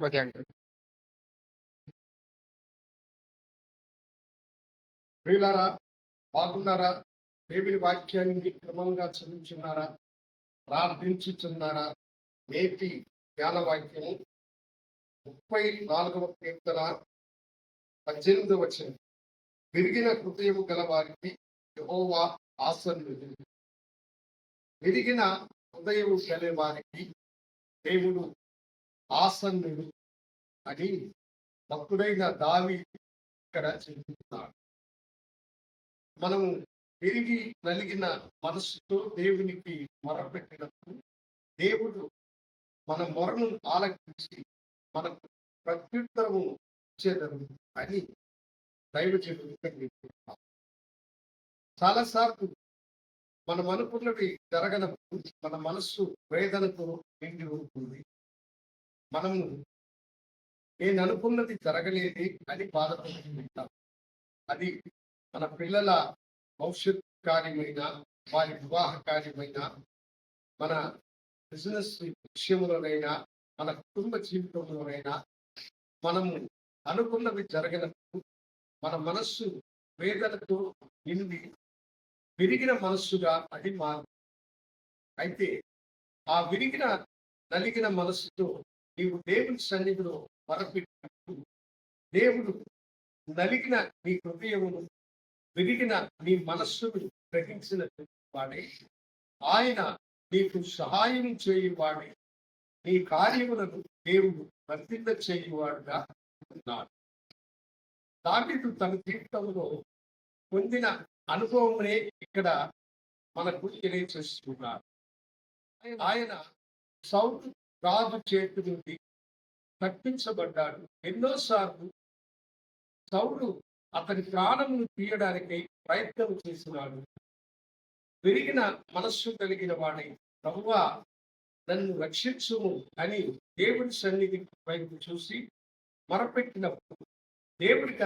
Okay అండి. ప్రియులారా, బాగున్నారా? దేవుని వాక్యాన్ని క్రమంగా చదువుచున్నారా? ప్రార్థించుచున్నారా? నేటి ధ్యాన వాక్యము 34వ కీర్తన 18వ వచనం. విరిగిన హృదయము గల వారికి యెహోవా ఆసన్నుడు. విరిగిన హృదయము గల వారికి దేవుడు ఆసన్నుడు అని భక్తుడైన దావీదు ఇక్కడ చెబుతున్నాడు. మనము తిరిగి నలిగిన మనస్సుతో దేవునికి మొరపెట్టినప్పుడు దేవుడు మన మొరను ఆలకించి మనకు ప్రత్యుత్తరము ఇచ్చేదరు అని దైవజనుడు. చాలాసార్లు మనం అనుకున్నవి జరగనప్పుడు మన మనస్సు వేదనతో నిండి ఉంటుంది. మనము నేను అనుకున్నది జరగలేదే అని బాధపడుతుంటాం. అది మన పిల్లల భవిష్యత్ కార్యమైన, వారి వివాహ కార్యమైన, మన బిజినెస్ విషయంలోనైనా, మన కుటుంబ జీవితంలోనైనా మనము అనుకున్నవి జరగనప్పుడు మన మనస్సు వేదనతో నిండి విరిగిన మనస్సుగా అది మారు. అయితే ఆ విరిగిన నలిగిన మనస్సుతో నీవు దేవుని సన్నిధిలో మొరపెట్టినప్పుడు దేవుడు నలిగిన నీ హృదయమును, విరిగిన నీ మనస్సును గ్రహించిన వాడే, ఆయన నీకు సహాయం చేయువాడే, నీ కార్యములను దేవుడు వర్తిల్ల చేయువాడుగా ఉన్నాడు. దావీదు తన జీవితంలో పొందిన అనుభవమునే ఇక్కడ మనకు తెలియచేస్తున్నాడు. ఆయన సౌలు రాజు చేతి నుండి తప్పించబడ్డాడు. ఎన్నోసార్లు సౌలు అతని ప్రాణమును తీయడానికి ప్రయత్నం చేసినాడు. విరిగిన మనస్సు కలిగిన వాడై, ప్రభువా నన్ను రక్షించుము అని దేవుని సన్నిధి వైపు చూసి మొరపెట్టినప్పుడు దేవుడికి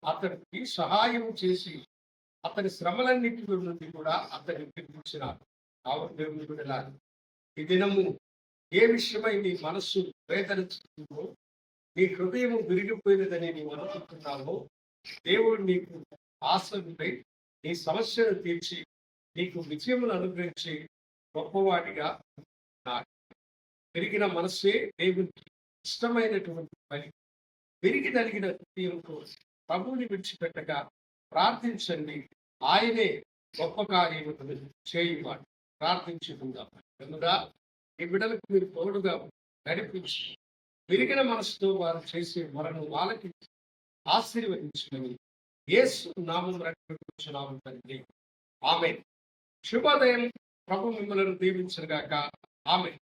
అతనికి సహాయం చేసి అతని శ్రమలన్నిటి నుండి కూడా అతన్ని విడిపించినాడు. కాబట్టి దేవుని బిడ్డలారా, ఈ దినము ఏ విషయమై నీ మనస్సు వేదనిస్తుందో, నీ హృదయం విరిగిపోయినదని నీవు అనుకుంటున్నావో, దేవుడు నీకు ఆశలుండి నీ సమస్యను తీర్చి నీకు విజయమును అనుగ్రహించి గొప్పవాడిగా ఉన్నాడు. విరిగిన మనస్సే దేవునికి ఇష్టమైనటువంటి పని. విరిగి నలిగిన హృదయంతో ప్రభువుని విడిచిపెట్టగా ప్రార్థించండి, ఆయనే గొప్ప కార్యములను చేయువాడు. ప్రార్థించుకుందాం. కనుక ఈ బిడ్డలకు మీరు తోడుగా నడిపించి విరిగిన మనసుతో వారు చేసే మొరను ఆలకించి ఆశీర్వదించుకొని యేసు నామం రక్షించున్నాము తండ్రి. ఆమేన్. శుభోదయం. ప్రభు మిమ్మల్ని దీవించుగాక. ఆమేన్.